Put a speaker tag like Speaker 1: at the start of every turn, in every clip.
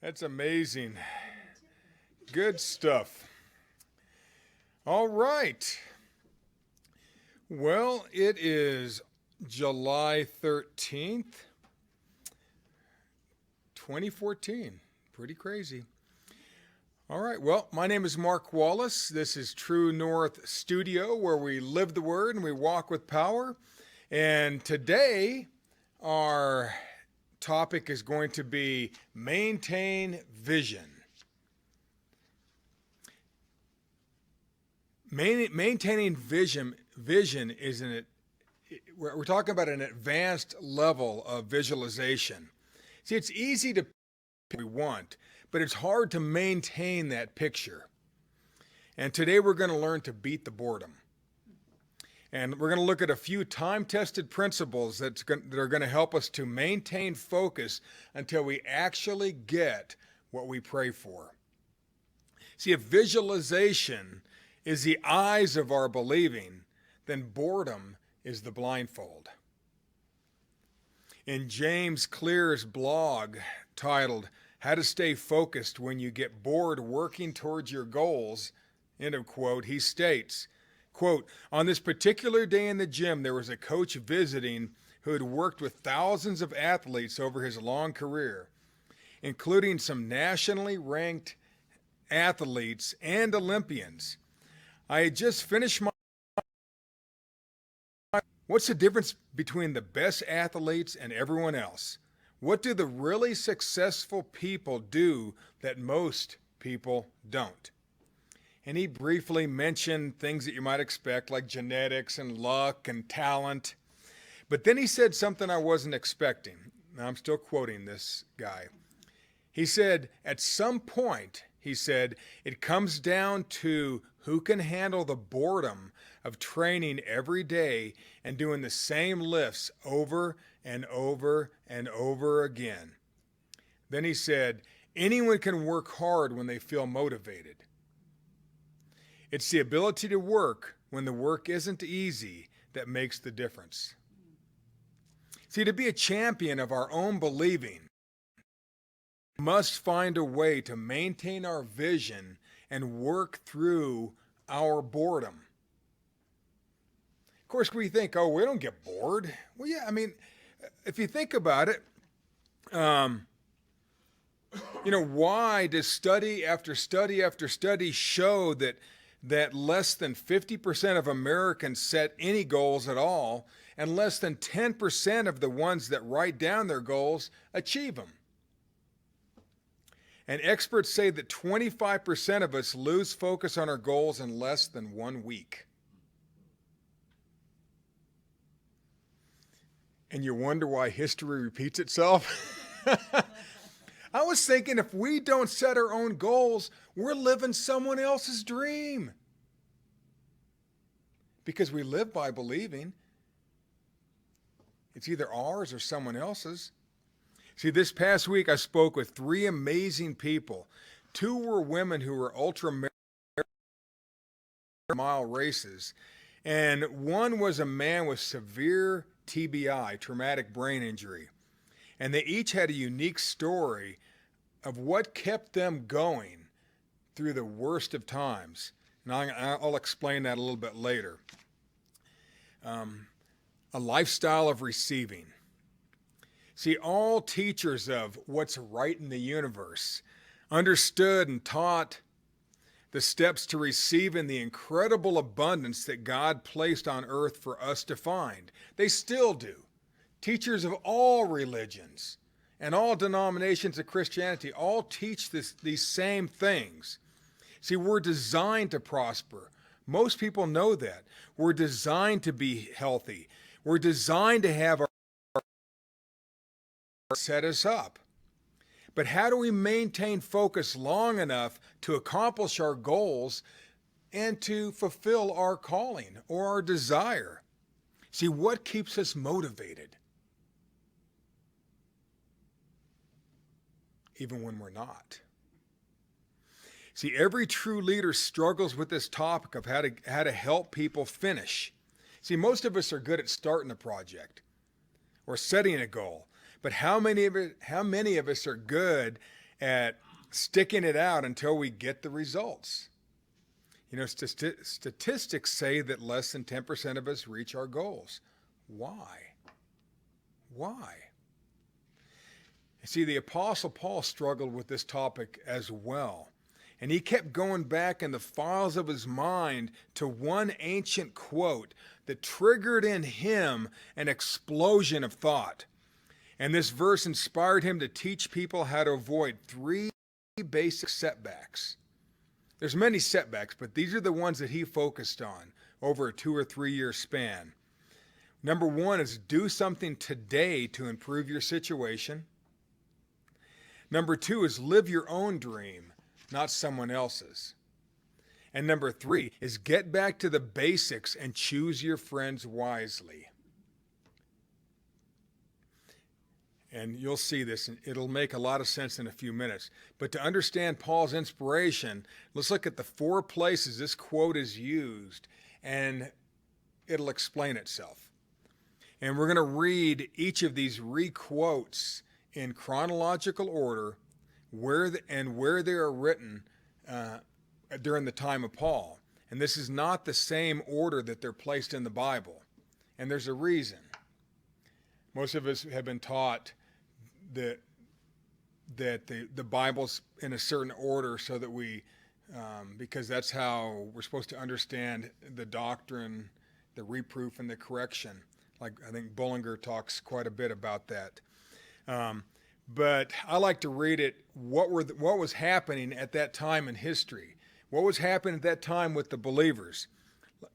Speaker 1: That's amazing. Good stuff. All right. Well, it is July 13th, 2014. Pretty crazy. All right. Well, my name is Mark Wallace. This is True North Studio, where we live the Word and we walk with power. And today, our topic is going to be maintain vision. Maintaining vision is we're talking about an advanced level of visualization. See, it's easy to pick what we want, but it's hard to maintain that picture. And today we're going to learn to beat the boredom. And we're going to look at a few time-tested principles that are going to help us to maintain focus until we actually get what we pray for. See, if visualization is the eyes of our believing, then boredom is the blindfold. In James Clear's blog titled, "How to Stay Focused When You Get Bored Working Towards Your Goals," end of quote, he states, quote, "On this particular day in the gym, there was a coach visiting who had worked with thousands of athletes over his long career, including some nationally ranked athletes and Olympians. I had just finished my... What's the difference between the best athletes and everyone else? What do the really successful people do that most people don't?" And he briefly mentioned things that you might expect, like genetics and luck and talent. But then he said something I wasn't expecting. Now, I'm still quoting this guy. He said, at some point, he said, it comes down to who can handle the boredom of training every day and doing the same lifts over and over and over again. Then he said, anyone can work hard when they feel motivated. It's the ability to work when the work isn't easy that makes the difference. See, to be a champion of our own believing, we must find a way to maintain our vision and work through our boredom. Of course, we think, oh, we don't get bored. Well, yeah, I mean, if you think about it, why does study after study after study show that less than 50% of Americans set any goals at all, and less than 10% of the ones that write down their goals achieve them? And experts say that 25% of us lose focus on our goals in less than 1 week. And you wonder why history repeats itself? I was thinking, if we don't set our own goals, we're living someone else's dream. Because we live by believing. It's either ours or someone else's. See, this past week I spoke with 3 amazing people. 2 were women who were ultra-mile races, and 1 was a man with severe TBI, traumatic brain injury. And they each had a unique story of what kept them going through the worst of times. And I'll explain that a little bit later. A lifestyle of receiving. See, all teachers of what's right in the universe understood and taught the steps to receiving the incredible abundance that God placed on earth for us to find. They still do. Teachers of all religions and all denominations of Christianity all teach these same things. See, we're designed to prosper. Most people know that. We're designed to be healthy. We're designed to have our set us up. But how do we maintain focus long enough to accomplish our goals and to fulfill our calling or our desire? See, what keeps us motivated? Even when we're not. See, every true leader struggles with this topic of how to help people finish. See, most of us are good at starting a project or setting a goal, but how many of us are good at sticking it out until we get the results. You know, statistics say that less than 10% of us reach our goals. Why? Why? See, the Apostle Paul struggled with this topic as well. And he kept going back in the files of his mind to one ancient quote that triggered in him an explosion of thought. And this verse inspired him to teach people how to avoid 3 basic setbacks. There's many setbacks, but these are the ones that he focused on over a 2 or 3 year span. Number 1 is do something today to improve your situation. Number 2 is live your own dream, not someone else's. And number 3 is get back to the basics and choose your friends wisely. And you'll see this, and it'll make a lot of sense in a few minutes. But to understand Paul's inspiration, let's look at the 4 places this quote is used, and it'll explain itself. And we're going to read each of these re-quotes in chronological order where they are written during the time of Paul. And this is not the same order that they're placed in the Bible. And there's a reason. Most of us have been taught that the Bible's in a certain order so that we, because that's how we're supposed to understand the doctrine, the reproof, and the correction. Like I think Bullinger talks quite a bit about that. But I like to read it, what was happening at that time in history. What was happening at that time with the believers.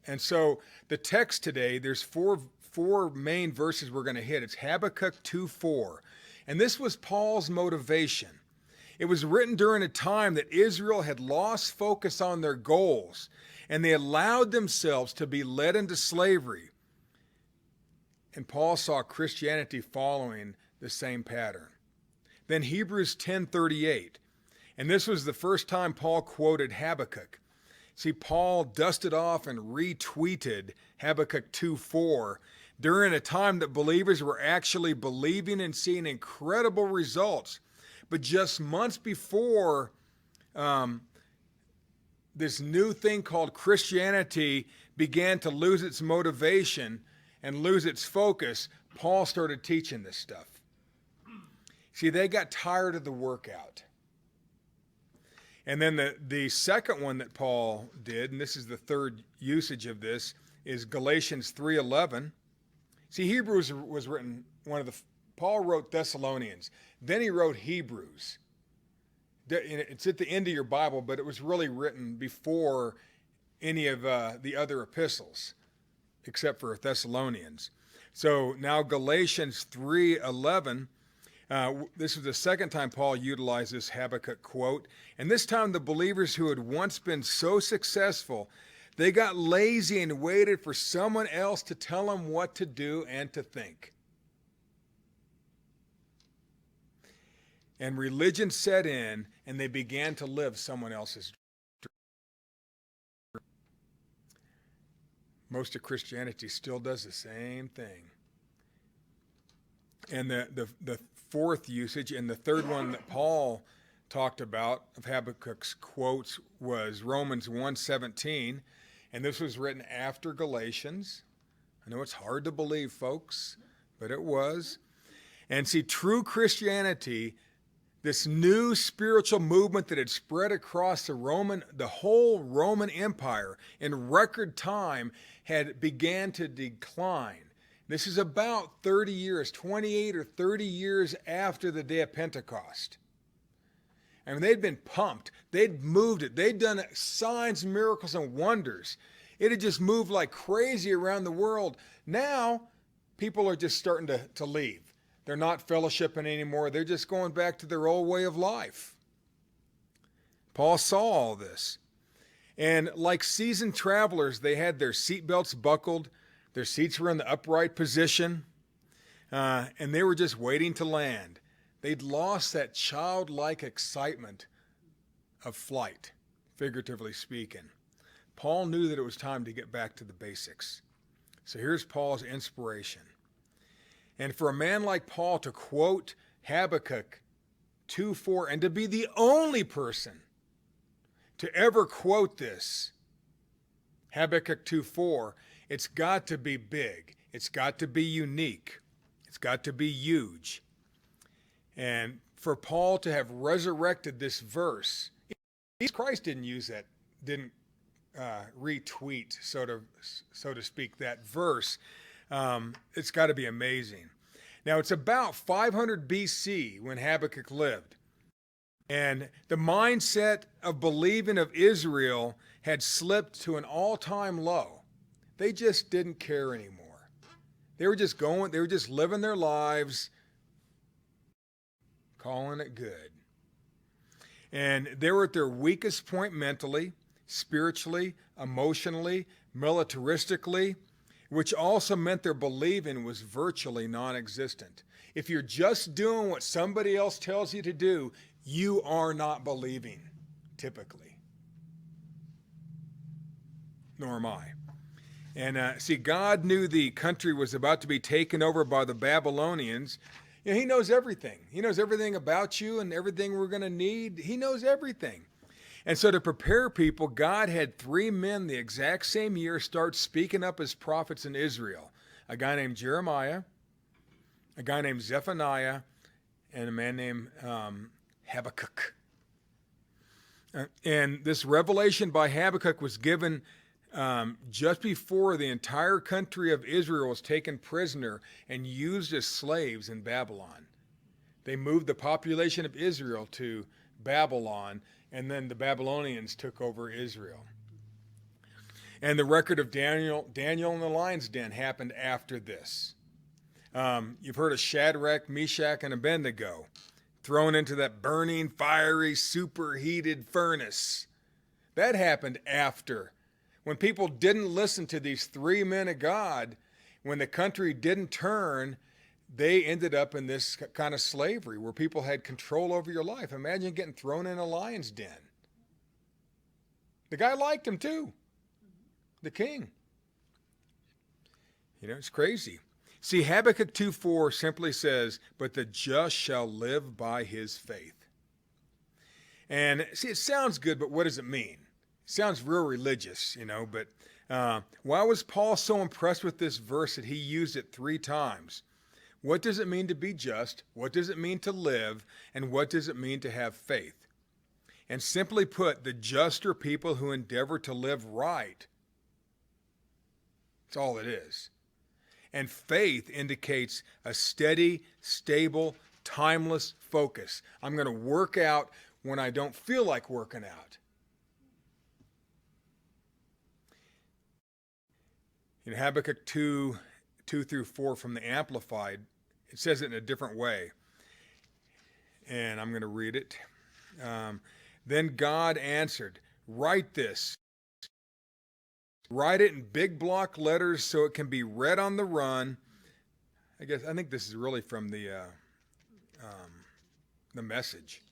Speaker 1: And so the text today, there's four main verses we're going to hit. It's Habakkuk 2:4. And this was Paul's motivation. It was written during a time that Israel had lost focus on their goals, and they allowed themselves to be led into slavery. And Paul saw Christianity following the same pattern. Then Hebrews 10:38. And this was the first time Paul quoted Habakkuk. See, Paul dusted off and retweeted Habakkuk 2:4 during a time that believers were actually believing and seeing incredible results. But just months before this new thing called Christianity began to lose its motivation and lose its focus, Paul started teaching this stuff. See, they got tired of the workout. And then the second one that Paul did, and this is the third usage of this, is Galatians 3:11. See, Hebrews was written, Paul wrote Thessalonians, then he wrote Hebrews. It's at the end of your Bible, but it was really written before any of the other epistles, except for Thessalonians. So now Galatians 3:11, this was the second time Paul utilized this Habakkuk quote. And this time the believers who had once been so successful, they got lazy and waited for someone else to tell them what to do and to think. And religion set in, and they began to live someone else's dream. Most of Christianity still does the same thing. And the fourth usage, and the third one that Paul talked about of Habakkuk's quotes, was Romans 1:17. And this was written after Galatians. I know it's hard to believe, folks, but it was. And see, true Christianity, this new spiritual movement that had spread across the whole Roman Empire in record time, had began to decline. This is about 30 years, 28 or 30 years after the day of Pentecost. I mean, they'd been pumped. They'd moved it. They'd done signs, miracles, and wonders. It had just moved like crazy around the world. Now, people are just starting to leave. They're not fellowshipping anymore. They're just going back to their old way of life. Paul saw all this. And like seasoned travelers, they had their seatbelts buckled. Their seats were in the upright position. And they were just waiting to land. They'd lost that childlike excitement of flight, figuratively speaking. Paul knew that it was time to get back to the basics. So here's Paul's inspiration. And for a man like Paul to quote Habakkuk 2:4, and to be the only person to ever quote this, Habakkuk 2:4, it's got to be big. It's got to be unique. It's got to be huge. And for Paul to have resurrected this verse, Christ didn't use that, didn't retweet, so to speak, that verse. It's got to be amazing. Now, it's about 500 BC when Habakkuk lived. And the mindset of believing of Israel had slipped to an all-time low. They just didn't care anymore. They were just living their lives, calling it good. And they were at their weakest point mentally, spiritually, emotionally, militaristically, which also meant their believing was virtually non-existent. If you're just doing what somebody else tells you to do, you are not believing, typically. Nor am I. And see, God knew the country was about to be taken over by the Babylonians. You know, he knows everything. He knows everything about you and everything we're going to need. He knows everything. And so to prepare people, God had 3 men the exact same year start speaking up as prophets in Israel. A guy named Jeremiah, a guy named Zephaniah, and a man named Habakkuk. And this revelation by Habakkuk was given just before the entire country of Israel was taken prisoner and used as slaves in Babylon. They moved the population of Israel to Babylon, and then the Babylonians took over Israel. And the record of Daniel in the lion's den happened after this. You've heard of Shadrach, Meshach, and Abednego thrown into that burning, fiery, superheated furnace. That happened after. When people didn't listen to these 3 men of God, when the country didn't turn, they ended up in this kind of slavery where people had control over your life. Imagine getting thrown in a lion's den. The guy liked him too, the king. You know, it's crazy. See, Habakkuk 2:4 simply says, "But the just shall live by his faith." And see, it sounds good, but what does it mean? It sounds real religious, you know, but why was Paul so impressed with this verse that he used it 3 times? What does it mean to be just? What does it mean to live? And what does it mean to have faith? And simply put, the just are people who endeavor to live right. That's all it is. And faith indicates a steady, stable, timeless focus. I'm going to work out when I don't feel like working out. In Habakkuk 2:2-4 from the Amplified, it says it in a different way. And I'm going to read it. Then God answered, "Write this. Write it in big block letters so it can be read on the run." I think this is really from the Message.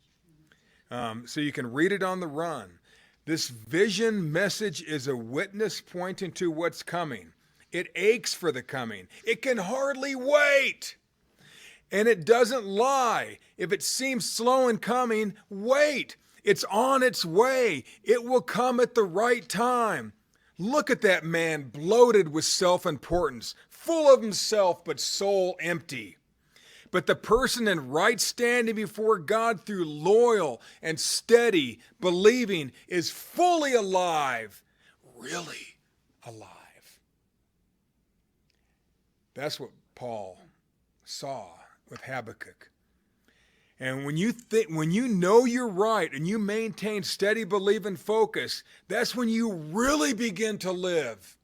Speaker 1: So you can read it on the run. This vision message is a witness pointing to what's coming. It aches for the coming. It can hardly wait. And it doesn't lie. If it seems slow in coming, wait. It's on its way. It will come at the right time. Look at that man bloated with self-importance, full of himself but soul empty. But the person in right standing before God through loyal and steady believing is fully alive, really alive. That's what Paul saw with Habakkuk. And when you know you're right and you maintain steady belief and focus, that's when you really begin to live.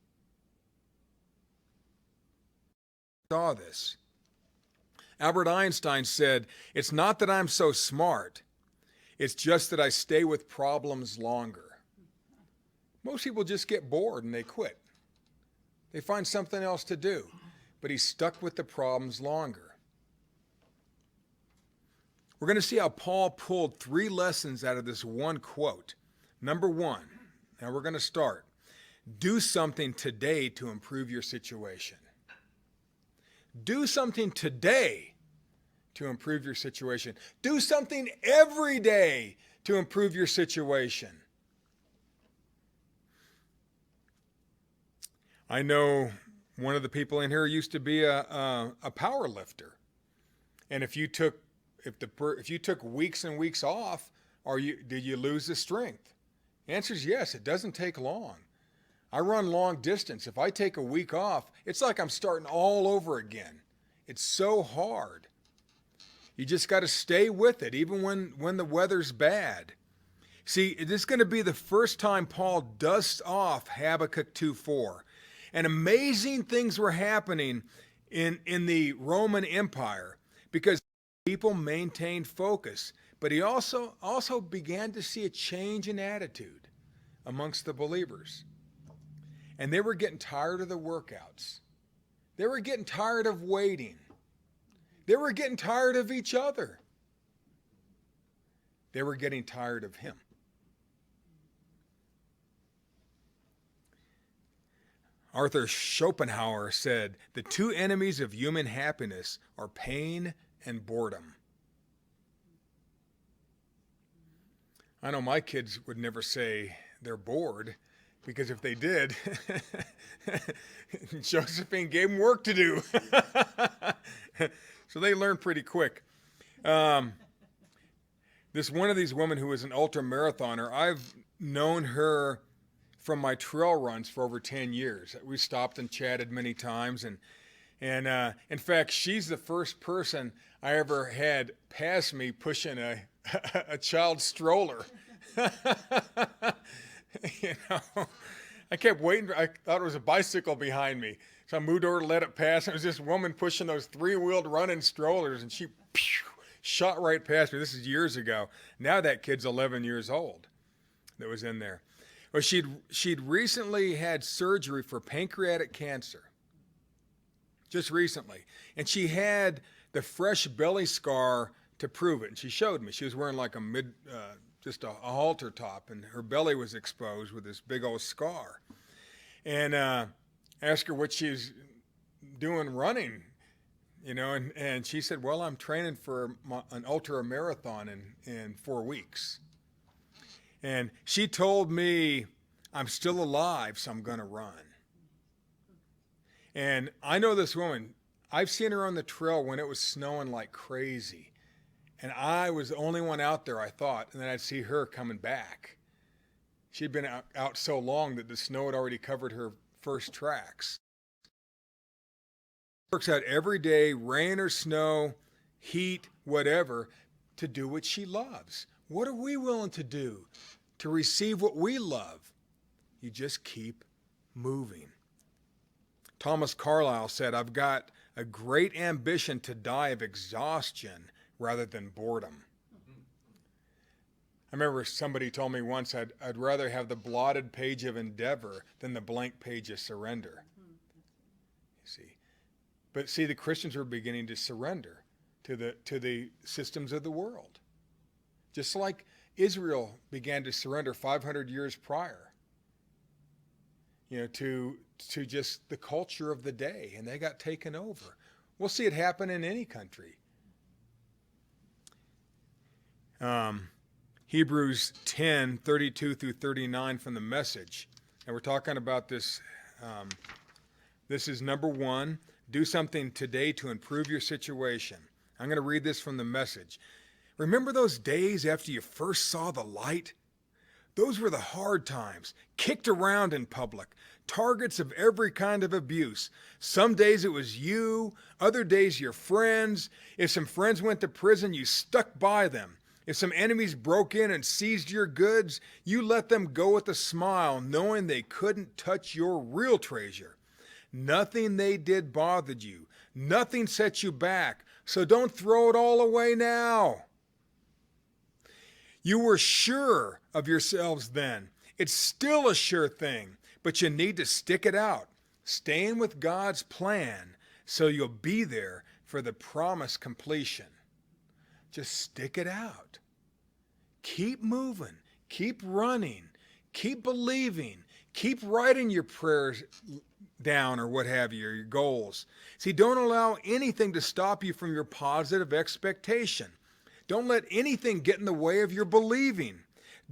Speaker 1: I saw this. Albert Einstein said, "It's not that I'm so smart, it's just that I stay with problems longer." Most people just get bored and they quit. They find something else to do, but he's stuck with the problems longer. We're going to see how Paul pulled 3 lessons out of this one quote. Number 1, now we're going to start. Do something today to improve your situation. Do something today to improve your situation. Do something every day to improve your situation. I know one of the people in here used to be a power lifter, and if you took weeks and weeks off, did you lose the strength? The answer is yes. It doesn't take long. I run long distance. If I take a week off, it's like I'm starting all over again. It's so hard. You just got to stay with it, even when the weather's bad. See, this is going to be the first time Paul dusts off Habakkuk 2:4. And amazing things were happening in the Roman Empire because people maintained focus. But he also began to see a change in attitude amongst the believers. And they were getting tired of the workouts. They were getting tired of waiting. They were getting tired of each other. They were getting tired of him. Arthur Schopenhauer said, the two enemies of human happiness are pain and boredom. I know my kids would never say they're bored, because if they did, Josephine gave them work to do. So they learn pretty quick. This one of these women who was an ultra marathoner, I've known her from my trail runs for over 10 years. We stopped and chatted many times, and in fact, she's the first person I ever had pass me pushing a child's stroller. You know, I kept waiting. I thought it was a bicycle behind me, so I moved over to let it pass. And it was this woman pushing those three-wheeled running strollers, and she shot right past me. This is years ago. Now that kid's 11 years old that was in there. Well, she'd recently had surgery for pancreatic cancer, just recently, and she had the fresh belly scar to prove it. And she showed me. She was wearing like just a halter top, and her belly was exposed with this big old scar. And asked her what she's doing running, you know, and she said, well, I'm training for an ultra marathon in 4 weeks. And she told me, I'm still alive, so I'm going to run. And I know this woman. I've seen her on the trail when it was snowing like crazy. And I was the only one out there, I thought, and then I'd see her coming back. She'd been out so long that the snow had already covered her first tracks. Works out every day, rain or snow, heat, whatever, to do what she loves. What are we willing to do to receive what we love? You just keep moving. Thomas Carlyle said, I've got a great ambition to die of exhaustion rather than boredom. I remember somebody told me once I'd rather have the blotted page of endeavor than the blank page of surrender. You see. But see, the Christians were beginning to surrender to the systems of the world. Just like Israel began to surrender 500 years prior, you know, to just the culture of the day, and they got taken over. We'll see it happen in any country. Hebrews 10:32 through 39 from the Message. And we're talking about this. This is number 1. Do something today to improve your situation. I'm going to read this from the Message. Remember those days after you first saw the light? Those were the hard times, kicked around in public, targets of every kind of abuse. Some days it was you, other days your friends. If some friends went to prison, you stuck by them. If some enemies broke in and seized your goods, you let them go with a smile, knowing they couldn't touch your real treasure. Nothing they did bothered you. Nothing set you back. So don't throw it all away now. You were sure of yourselves then. It's still a sure thing, but you need to stick it out, staying with God's plan so you'll be there for the promised completion. Just stick it out. Keep moving. Keep running. Keep believing. Keep writing your prayers down or what have you, or your goals. See, don't allow anything to stop you from your positive expectation. Don't let anything get in the way of your believing.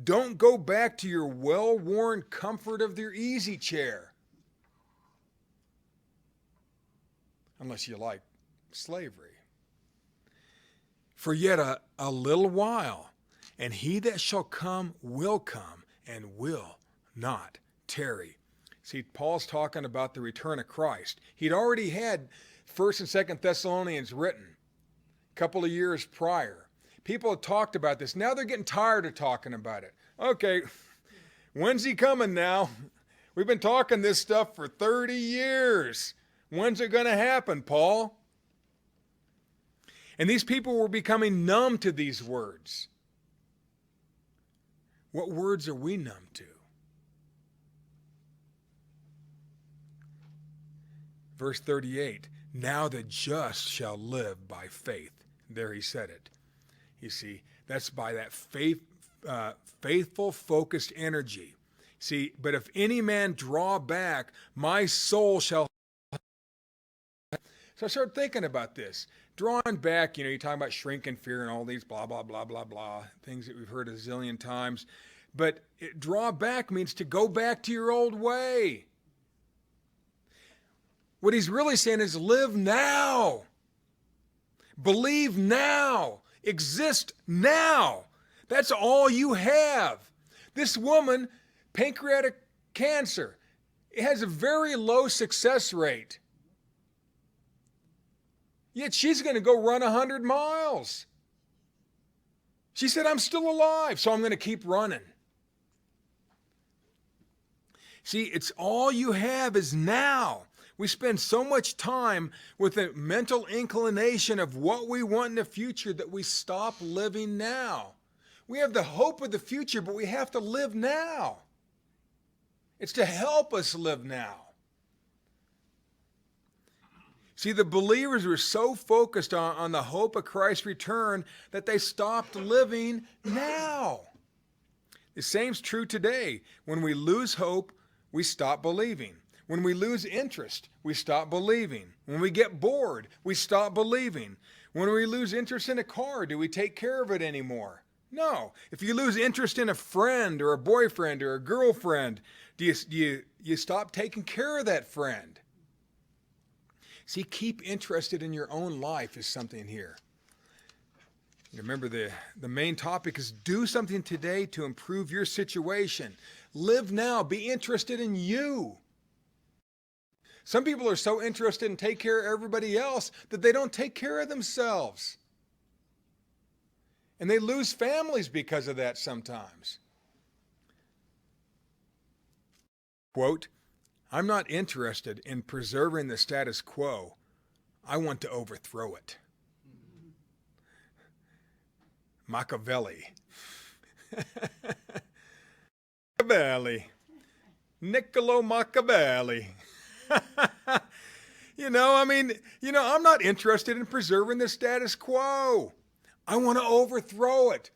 Speaker 1: Don't go back to your well-worn comfort of your easy chair. Unless you like slavery. For yet a little while, and he that shall come will come and will not tarry. See, Paul's talking about the return of Christ. He'd already had 1st and 2nd Thessalonians written a couple of years prior. People had talked about this. Now they're getting tired of talking about it. Okay, when's he coming now? We've been talking this stuff for 30 years. When's it going to happen, Paul? And these people were becoming numb to these words. What words are we numb to? Verse 38, now the just shall live by faith. There he said it. You see, that's by that faithful, focused energy. See, but if any man draw back, my soul shall. So I started thinking about this. Drawing back, you're talking about shrink and fear and all these blah, blah, blah, blah, blah, things that we've heard a zillion times. But draw back means to go back to your old way. What he's really saying is live now. Believe now. Exist now. That's all you have. This woman, pancreatic cancer, it has a very low success rate. Yet she's going to go run 100 miles. She said, I'm still alive, so I'm going to keep running. See, it's all you have is now. We spend so much time with a mental inclination of what we want in the future that we stop living now. We have the hope of the future, but we have to live now. It's to help us live now. See, the believers were so focused on the hope of Christ's return that they stopped living now. The same's true today. When we lose hope, we stop believing. When we lose interest, we stop believing. When we get bored, we stop believing. When we lose interest in a car, do we take care of it anymore? No. If you lose interest in a friend or a boyfriend or a girlfriend, do you stop taking care of that friend? See, keep interested in your own life is something here. Remember, the main topic is do something today to improve your situation. Live now. Be interested in you. Some people are so interested in taking care of everybody else that they don't take care of themselves. And they lose families because of that sometimes. Quote, I'm not interested in preserving the status quo. I want to overthrow it. Machiavelli. Machiavelli. Niccolo Machiavelli. I'm not interested in preserving the status quo. I want to overthrow it.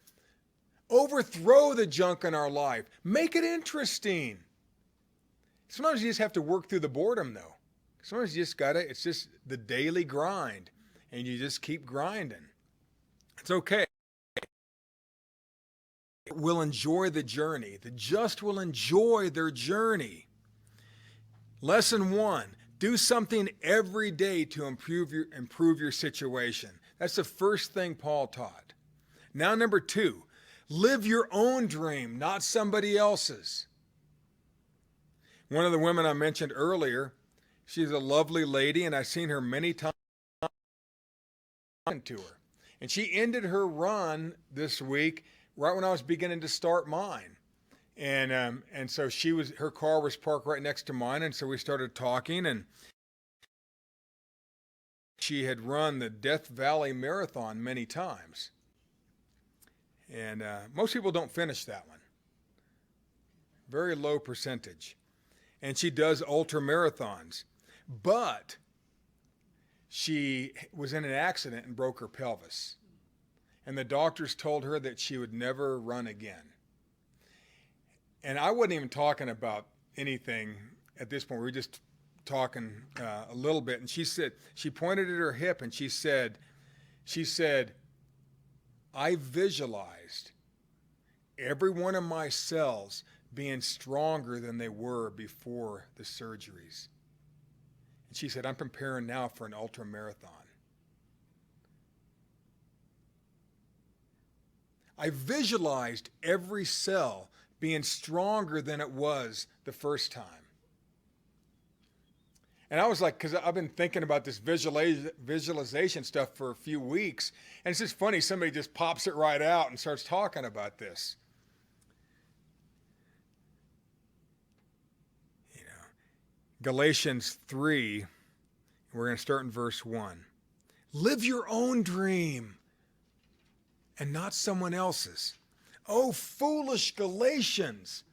Speaker 1: Overthrow the junk in our life. Make it interesting. Sometimes you just have to work through the boredom, though. Sometimes you just it's just the daily grind, and you just keep grinding. It's okay. Will enjoy the journey. The just will enjoy their journey. Lesson 1, do something every day to improve your situation. That's the first thing Paul taught. Now, number 2, live your own dream, not somebody else's. One of the women I mentioned earlier, she's a lovely lady, and I've seen her many times to her. And she ended her run this week right when I was beginning to start mine. And so her car was parked right next to mine, and so we started talking, and she had run the Death Valley Marathon many times. And most people don't finish that one. Very low percentage. And she does ultra marathons. But she was in an accident and broke her pelvis. And the doctors told her that she would never run again. And I wasn't even talking about anything at this point. We were just talking a little bit, and she said, she pointed at her hip and she said, I visualized every one of my cells being stronger than they were before the surgeries. And she said, I'm preparing now for an ultra marathon. I visualized every cell being stronger than it was the first time. And I was like, because I've been thinking about this visualization stuff for a few weeks, and it's just funny, somebody just pops it right out and starts talking about this. You know, Galatians 3, we're going to start in verse 1. Live your own dream and not someone else's. O foolish Galatians,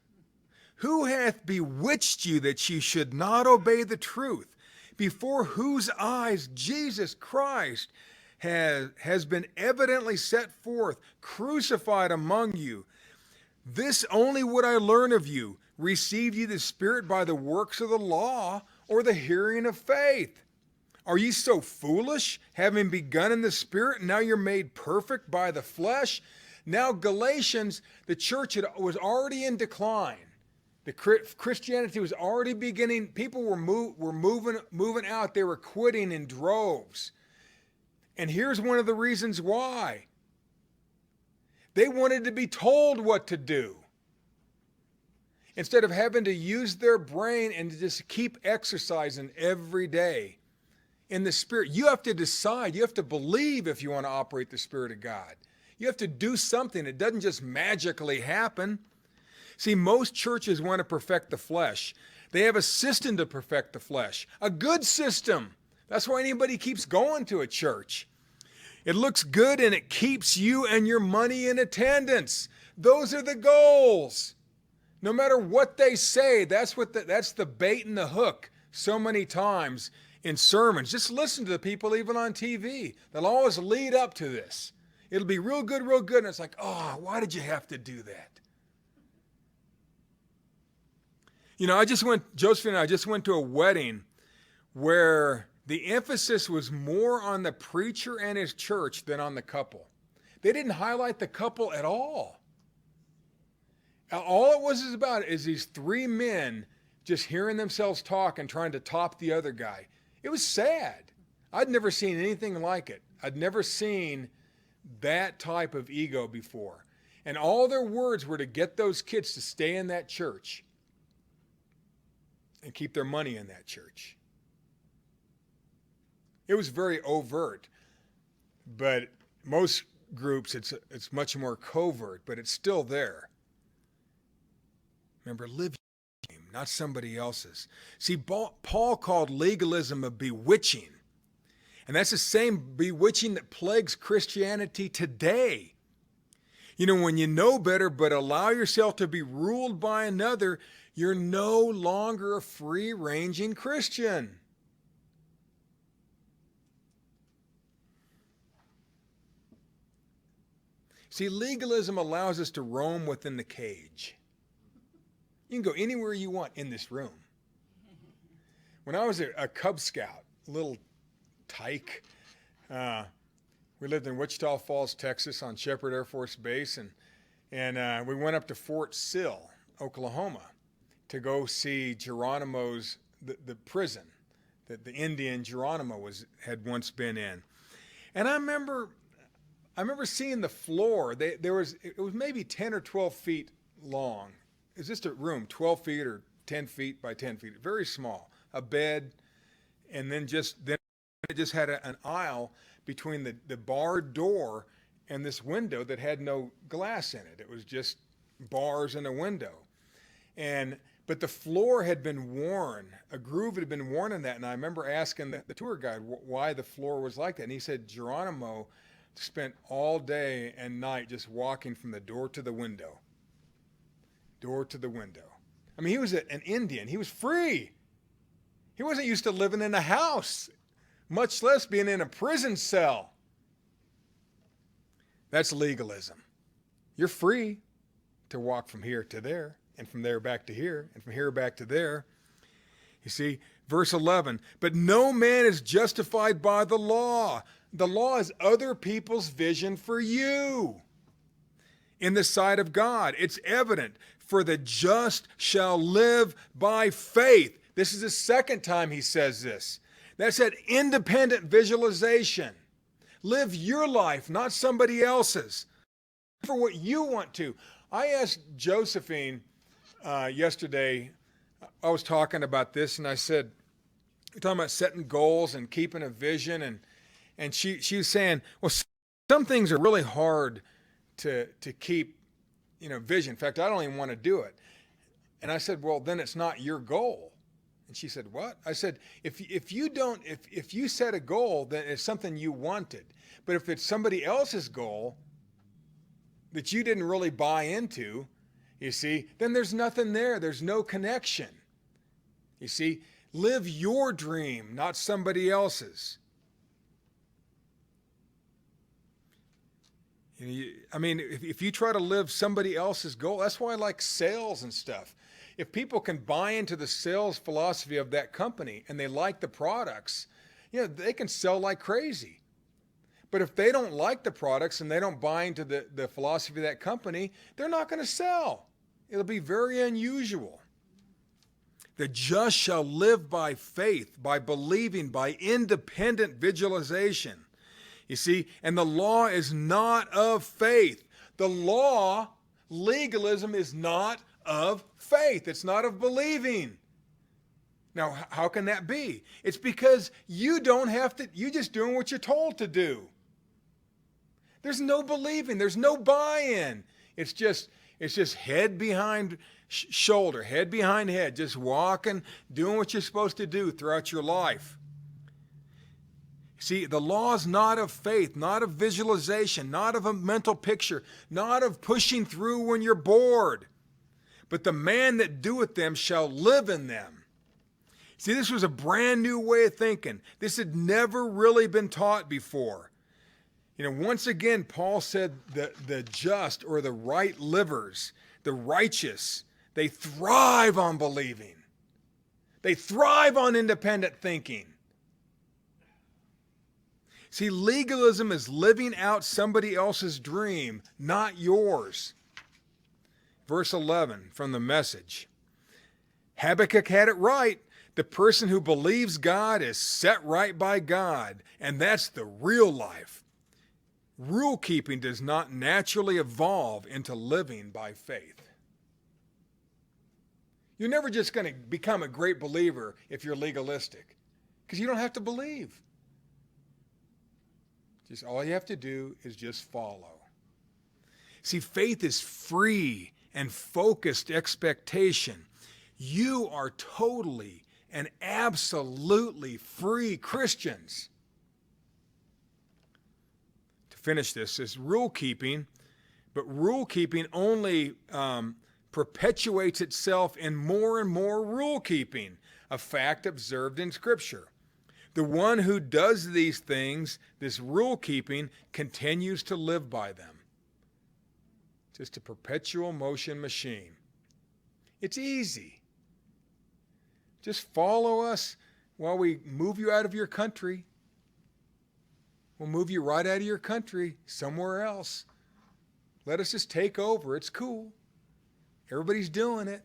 Speaker 1: who hath bewitched you that ye should not obey the truth, before whose eyes Jesus Christ has been evidently set forth, crucified among you? This only would I learn of you. Receive ye the Spirit by the works of the law, or the hearing of faith? Are ye so foolish, having begun in the Spirit, and now you're made perfect by the flesh? Now Galatians, the church was already in decline. The Christianity was already beginning. People were moving out. They were quitting in droves. And here's one of the reasons why. They wanted to be told what to do, instead of having to use their brain and to just keep exercising every day in the Spirit. You have to decide. You have to believe if you want to operate the Spirit of God. You have to do something. It doesn't just magically happen. See, most churches want to perfect the flesh. They have a system to perfect the flesh, a good system. That's why anybody keeps going to a church. It looks good and it keeps you and your money in attendance. Those are the goals. No matter what they say, that's the bait and the hook so many times in sermons. Just listen to the people even on TV. They'll always lead up to this. It'll be real good, and it's like, oh, why did you have to do that? You know, Josephine and I just went to a wedding where the emphasis was more on the preacher and his church than on the couple. They didn't highlight the couple at all. All it was about is these three men just hearing themselves talk and trying to top the other guy. It was sad. I'd never seen anything like it. I'd never seen that type of ego before. And all their words were to get those kids to stay in that church and keep their money in that church. It was very overt, but most groups it's much more covert, but it's still there. Remember, live your dream, not somebody else's. See, Paul called legalism a bewitching, and that's the same bewitching that plagues Christianity today. You know, when you know better but allow yourself to be ruled by another, you're no longer a free-ranging Christian. See, legalism allows us to roam within the cage. You can go anywhere you want in this room. When I was a Cub Scout, a little tyke, we lived in Wichita Falls, Texas on Shepherd Air Force Base, and we went up to Fort Sill, Oklahoma, to go see Geronimo's, the prison that the Indian Geronimo had once been in. And I remember seeing the floor. It was maybe 10 or 12 feet long. It was just a room, 12 feet or 10 feet by 10 feet, very small, a bed, and then it just had an aisle between the barred door and this window that had no glass in it. It was just bars and a window. But the floor had been worn. A groove had been worn in that. And I remember asking the tour guide why the floor was like that. And he said Geronimo spent all day and night just walking from the door to the window. Door to the window. I mean, he was an Indian. He was free. He wasn't used to living in a house, much less being in a prison cell. That's legalism. You're free to walk from here to there, and from there back to here, and from here back to there. You see, verse 11, but no man is justified by the law. The law is other people's vision for you. In the sight of God, it's evident, for the just shall live by faith. This is the second time he says this. That's that independent visualization. Live your life, not somebody else's, for what you want to. I asked Josephine yesterday, I was talking about this, and I said, you're talking about setting goals and keeping a vision, and she was saying, well, some things are really hard to keep, vision. In fact, I don't even want to do it. And I said, well, then it's not your goal. And she said, what? I said, if you set a goal, then it's something you wanted. But if it's somebody else's goal that you didn't really buy into, you see, then there's nothing there. There's no connection. You see, live your dream, not somebody else's. If you try to live somebody else's goal, that's why I like sales and stuff. If people can buy into the sales philosophy of that company and they like the products, they can sell like crazy. But if they don't like the products and they don't buy into the philosophy of that company, they're not going to sell. It'll be very unusual. The just shall live by faith, by believing, by independent visualization. You see, and the law is not of faith. The law, legalism, is not of faith. It's not of believing. Now, how can that be? It's because you don't have to, you're just doing what you're told to do. There's no believing. There's no buy-in. It's just head behind shoulder, head behind head, just walking, doing what you're supposed to do throughout your life. See, the law is not of faith, not of visualization, not of a mental picture, not of pushing through when you're bored. But the man that doeth them shall live in them. See, this was a brand new way of thinking. This had never really been taught before. Once again, Paul said the just, or the right livers, the righteous, they thrive on believing. They thrive on independent thinking. See, legalism is living out somebody else's dream, not yours. Verse 11 from the Message. Habakkuk had it right. The person who believes God is set right by God, and that's the real life. Rule keeping does not naturally evolve into living by faith. You're never just going to become a great believer if you're legalistic, because you don't have to believe. Just all you have to do is just follow. See, faith is free and focused expectation. You are totally and absolutely free Christians. To finish this is rule keeping, but rule keeping only perpetuates itself in more and more rule keeping, a fact observed in Scripture. The one who does these things, this rule keeping, continues to live by them. Just a perpetual motion machine. It's easy. Just follow us while we move you out of your country. We'll move you right out of your country somewhere else. Let us just take over. It's cool. Everybody's doing it.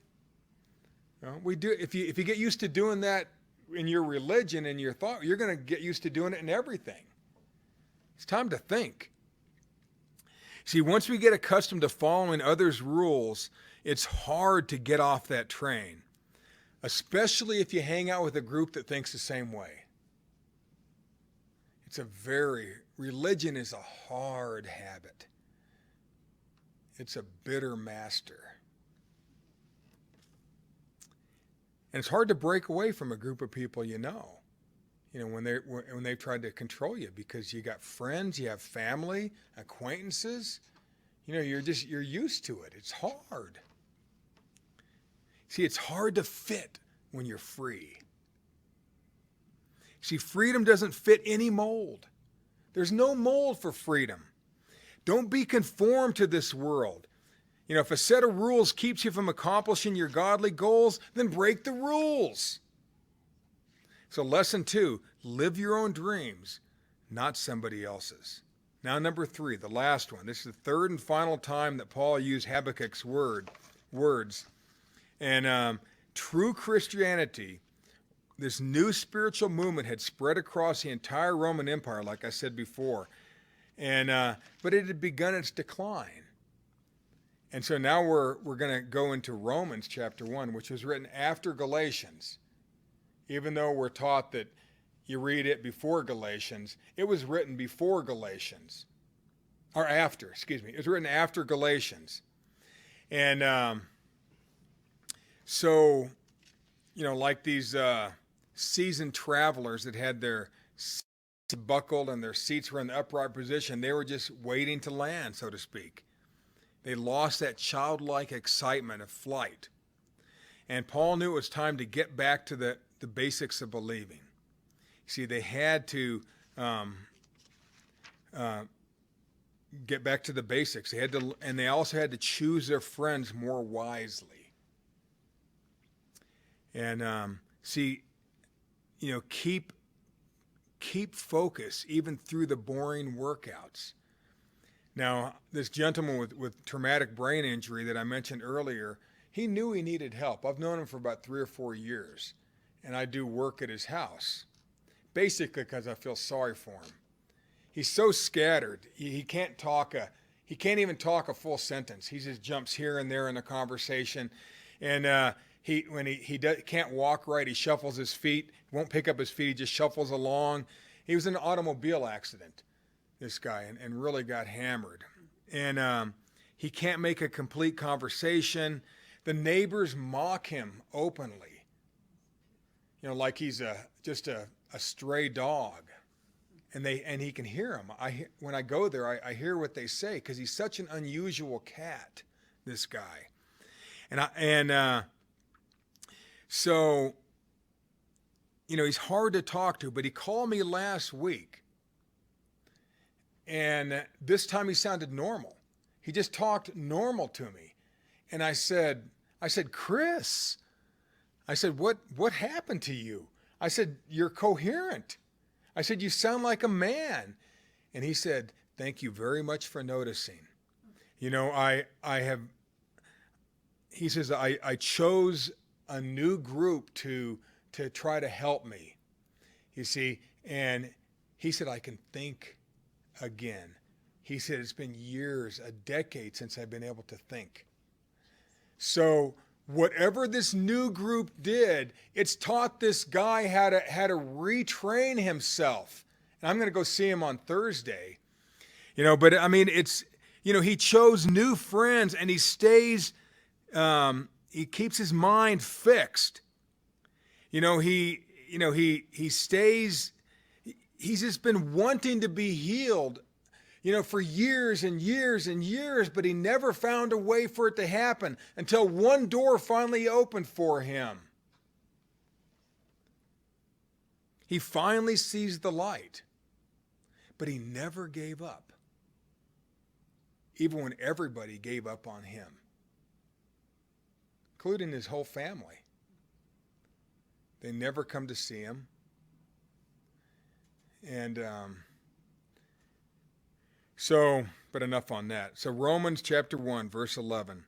Speaker 1: We do. If you get used to doing that in your religion and your thought, you're going to get used to doing it in everything. It's time to think. See, once we get accustomed to following others' rules, it's hard to get off that train, especially if you hang out with a group that thinks the same way. Religion is a hard habit. It's a bitter master. And it's hard to break away from a group of people when they've tried to control you, because you got friends, you have family, acquaintances. You're used to it. It's hard. See, it's hard to fit when you're free. See, freedom doesn't fit any mold. There's no mold for freedom. Don't be conformed to this world. If a set of rules keeps you from accomplishing your godly goals, then break the rules. So lesson 2, live your own dreams, not somebody else's. Now number 3, the last one. This is the third and final time that Paul used Habakkuk's words. And true Christianity, this new spiritual movement had spread across the entire Roman Empire, like I said before. But it had begun its decline. And so now we're going to go into Romans chapter 1, which was written after Galatians. Even though we're taught that you read it before Galatians, it was written before Galatians. Or after, excuse me. It was written after Galatians. And so, like these seasoned travelers that had their seats buckled and their seats were in the upright position, they were just waiting to land, so to speak. They lost that childlike excitement of flight. And Paul knew it was time to get back to the basics of believing. See, they had to get back to the basics. And they also had to choose their friends more wisely. And keep focus even through the boring workouts. Now, this gentleman with traumatic brain injury that I mentioned earlier, he knew he needed help. I've known him for about 3 or 4 years, and I do work at his house, basically because I feel sorry for him. He's so scattered. He can't even talk a full sentence. He just jumps here and there in the conversation, and when he can't walk right, he shuffles his feet. Won't pick up his feet. He just shuffles along. He was in an automobile accident, this guy, and really got hammered. And he can't make a complete conversation. The neighbors mock him openly, like he's just a stray dog. And he can hear them. When I go there, I hear what they say because he's such an unusual cat, this guy. So, he's hard to talk to, but he called me last week. And this time he sounded normal. He just talked normal to me. And I said, Chris, what happened to you? I said, you're coherent. I said, you sound like a man. And he said, thank you very much for noticing. I chose a new group to try to help me, you see, and he said, I can think again. He said, it's been years, a decade since I've been able to think. So whatever this new group did, it's taught this guy how to retrain himself. And I'm going to go see him on Thursday, but I mean, it's, he chose new friends and he stays, he keeps his mind fixed. He stays, he's just been wanting to be healed, for years and years and years, but he never found a way for it to happen until one door finally opened for him. He finally sees the light, but he never gave up, even when everybody gave up on him, including his whole family. They never come to see him. And but enough on that. So Romans chapter 1, verse 11.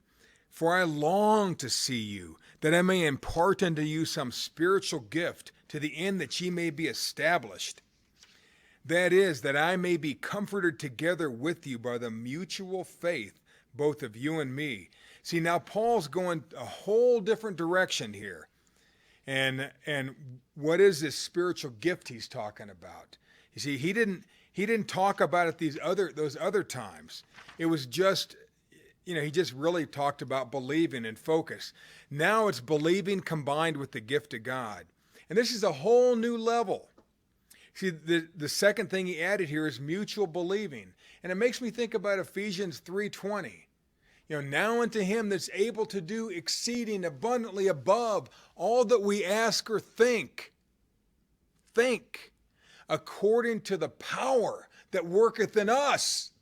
Speaker 1: For I long to see you, that I may impart unto you some spiritual gift, to the end that ye may be established. That is, that I may be comforted together with you by the mutual faith, both of you and me. See, now Paul's going a whole different direction here. And what is this spiritual gift he's talking about? You see, he didn't talk about it those other times. It was just, he just really talked about believing and focus. Now it's believing combined with the gift of God. And this is a whole new level. See, the second thing he added here is mutual believing. And it makes me think about Ephesians 3:20. Now unto him that's able to do exceeding abundantly above all that we ask or think, according to the power that worketh in us.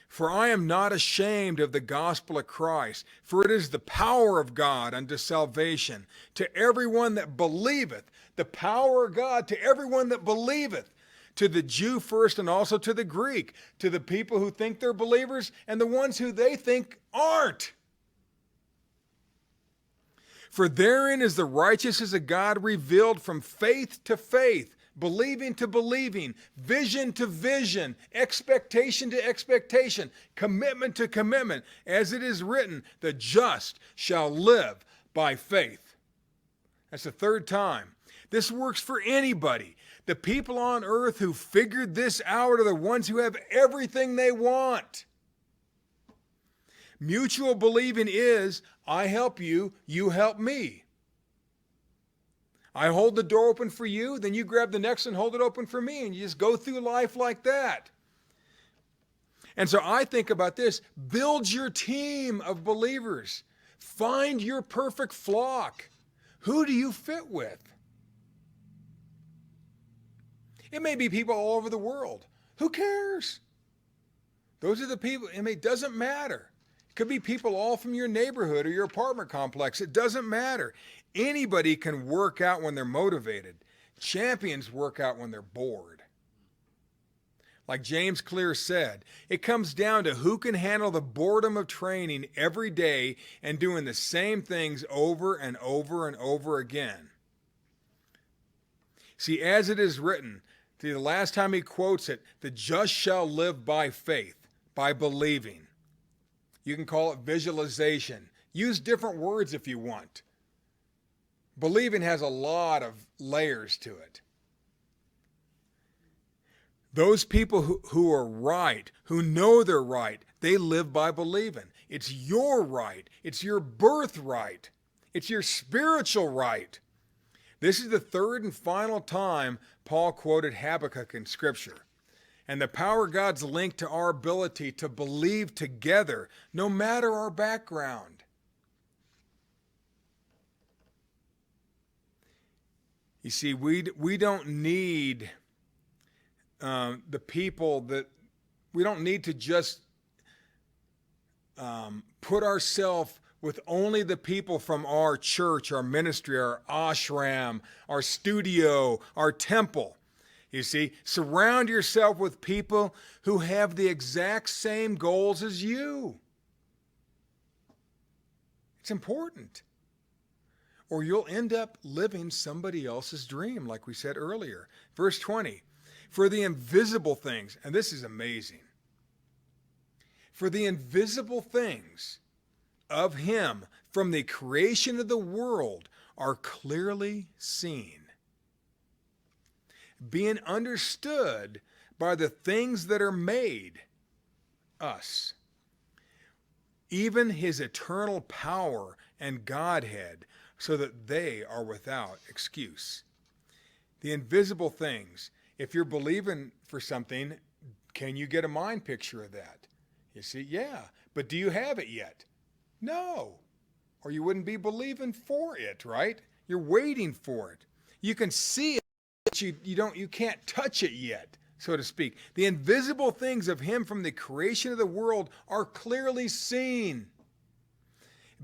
Speaker 1: For I am not ashamed of the gospel of Christ, for it is the power of God unto salvation to everyone that believeth. The power of God to everyone that believeth. To the Jew first and also to the Greek. To the people who think they're believers and the ones who they think aren't. For therein is the righteousness of God revealed from faith to faith, believing to believing, vision to vision, expectation to expectation, commitment to commitment. As it is written, the just shall live by faith. That's the third time. This works for anybody. The people on earth who figured this out are the ones who have everything they want. Mutual believing is, I help you, you help me. I hold the door open for you, then you grab the next and hold it open for me, and you just go through life like that. And so I think about this. Build your team of believers. Find your perfect flock. Who do you fit with? It may be people all over the world. Who cares? Those are the people. I mean, it doesn't matter. It could be people all from your neighborhood or your apartment complex. It doesn't matter. Anybody can work out when they're motivated. Champions work out when they're bored. Like James Clear said, it comes down to who can handle the boredom of training every day and doing the same things over and over and over again. See, as it is written, the last time he quotes it, the just shall live by faith, by believing. You can call it visualization. Use different words if you want. Believing has a lot of layers to it. Those people who are right, who know they're right, they live by believing. It's your right. It's your birthright. It's your spiritual right. This is the third and final time Paul quoted Habakkuk in Scripture. And the power of God's linked to our ability to believe together, no matter our background. You see, we don't need the people that, we don't need to just put ourselves with only the people from our church, our ministry, our ashram, our studio, our temple. You see, surround yourself with people who have the exact same goals as you. It's important. Or you'll end up living somebody else's dream, like we said earlier. Verse 20, for the invisible things, and this is amazing. For the invisible things of him from the creation of the world are clearly seen, being understood by the things that are made, us, even his eternal power and Godhead, so that they are without excuse. The invisible things. If you're believing for something, can you get a mind picture of that? You see, yeah. But do you have it yet? No. Or you wouldn't be believing for it, right? You're waiting for it. You can see it, but you can't touch it yet, so to speak. The invisible things of him from the creation of the world are clearly seen,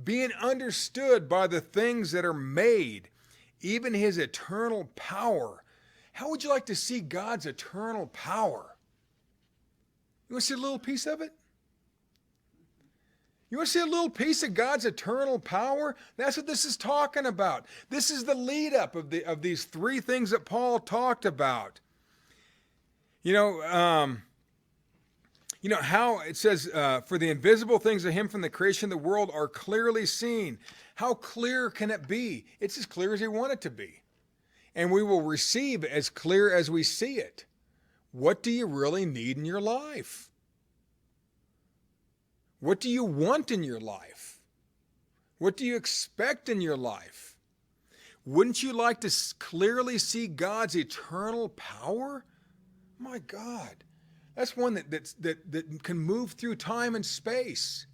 Speaker 1: being understood by the things that are made, even his eternal power. How would you like to see God's eternal power? You want to see a little piece of it? You want to see a little piece of God's eternal power? That's what this is talking about. This is the lead up of these three things that Paul talked about. You know how it says, for the invisible things of him from the creation of the world are clearly seen. How clear can it be? It's as clear as you want it to be. And we will receive as clear as we see it. What do you really need in your life? What do you want in your life? What do you expect in your life? Wouldn't you like to clearly see God's eternal power? My God. That's one that can move through time and space.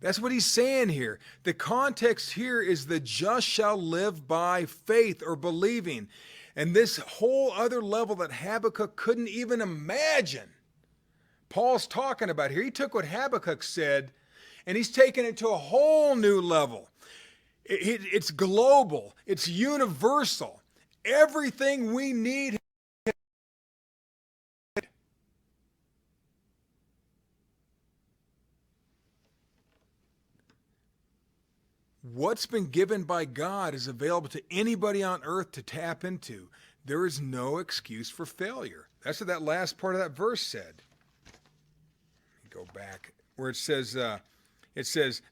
Speaker 1: That's what he's saying here. The context here is the just shall live by faith or believing. And this whole other level that Habakkuk couldn't even imagine, Paul's talking about here. He took what Habakkuk said and he's taken it to a whole new level. It's global. It's universal. Everything we need. What's been given by God is available to anybody on earth to tap into. There is no excuse for failure. That's what that last part of that verse said. Let me go back where it says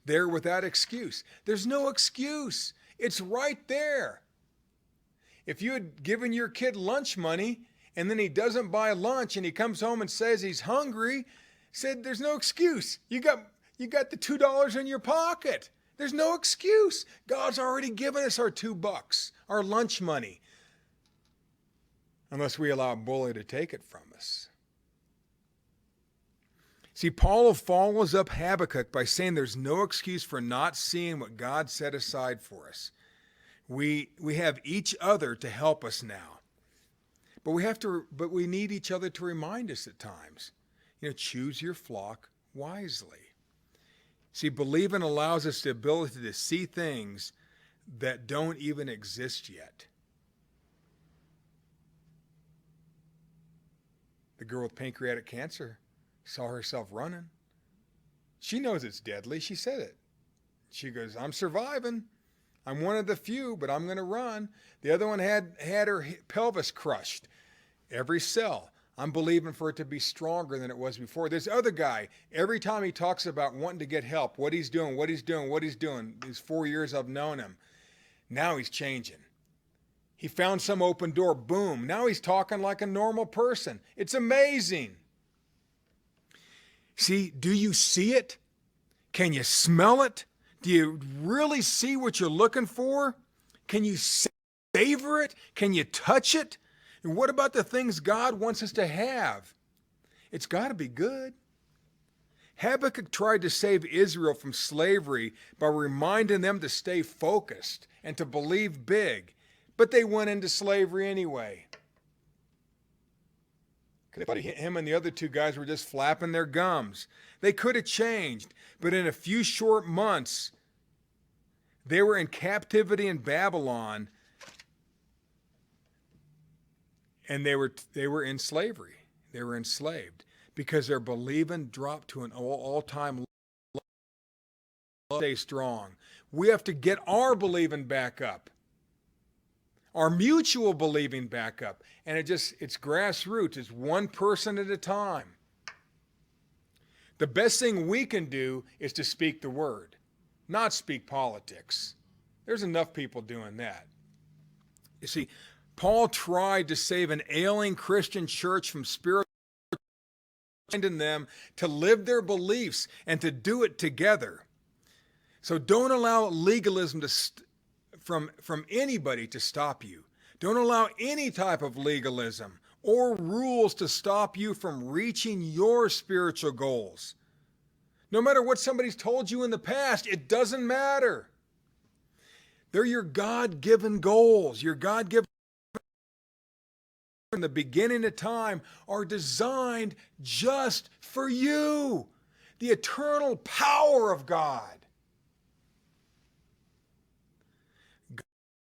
Speaker 1: they're without excuse. There's no excuse. It's right there. If you had given your kid lunch money and then he doesn't buy lunch and he comes home and says he's hungry, said there's no excuse. You got the $2 in your pocket. There's no excuse. God's already given us our $2, our lunch money. Unless we allow a bully to take it from us. See, Paul follows up Habakkuk by saying there's no excuse for not seeing what God set aside for us. We have each other to help us now. But we need each other to remind us at times. Choose your flock wisely. See, believing allows us the ability to see things that don't even exist yet. The girl with pancreatic cancer saw herself running. She knows it's deadly. She said it. She goes, I'm surviving. I'm one of the few, but I'm going to run. The other one had her pelvis crushed. Every cell. I'm believing for it to be stronger than it was before. This other guy, every time he talks about wanting to get help, what he's doing, these 4 years I've known him, now he's changing. He found some open door, boom. Now he's talking like a normal person. It's amazing. See, do you see it? Can you smell it? Do you really see what you're looking for? Can you savor it? Can you touch it? And what about the things God wants us to have? It's got to be good. Habakkuk tried to save Israel from slavery by reminding them to stay focused and to believe big, but they went into slavery anyway. Him and the other two guys were just flapping their gums. They could have changed, but in a few short months, they were in captivity in Babylon. And they were in slavery. They were enslaved because their believing dropped to an all-time low. Stay strong. We have to get our believing back up. Our mutual believing back up. And it's grassroots. It's one person at a time. The best thing we can do is to speak the word, not speak politics. There's enough people doing that. You see, Paul tried to save an ailing Christian church from spiritual in them to live their beliefs and to do it together. So don't allow legalism from anybody to stop you. Don't allow any type of legalism or rules to stop you from reaching your spiritual goals. No matter what somebody's told you in the past, it doesn't matter. They're your God-given goals, your God-given in the beginning of time are designed just for you. The eternal power of God. God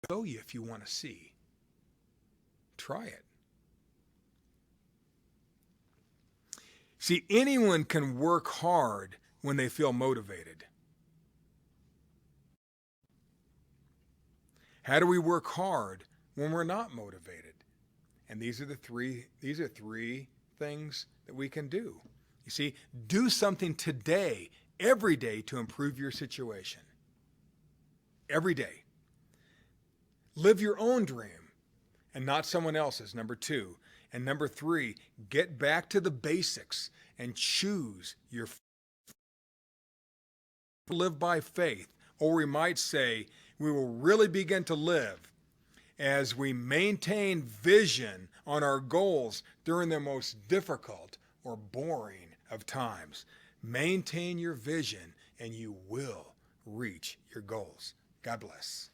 Speaker 1: will show you if you want to see. Try it. See, anyone can work hard when they feel motivated. How do we work hard when we're not motivated? And these are three things that we can do. You see, do something today, every day, to improve your situation. Every day. Live your own dream and not someone else's, number 2. And number 3, get back to the basics and choose your live by faith. Or we might say, we will really begin to live as we maintain vision on our goals during the most difficult or boring of times. Maintain your vision and you will reach your goals. God bless.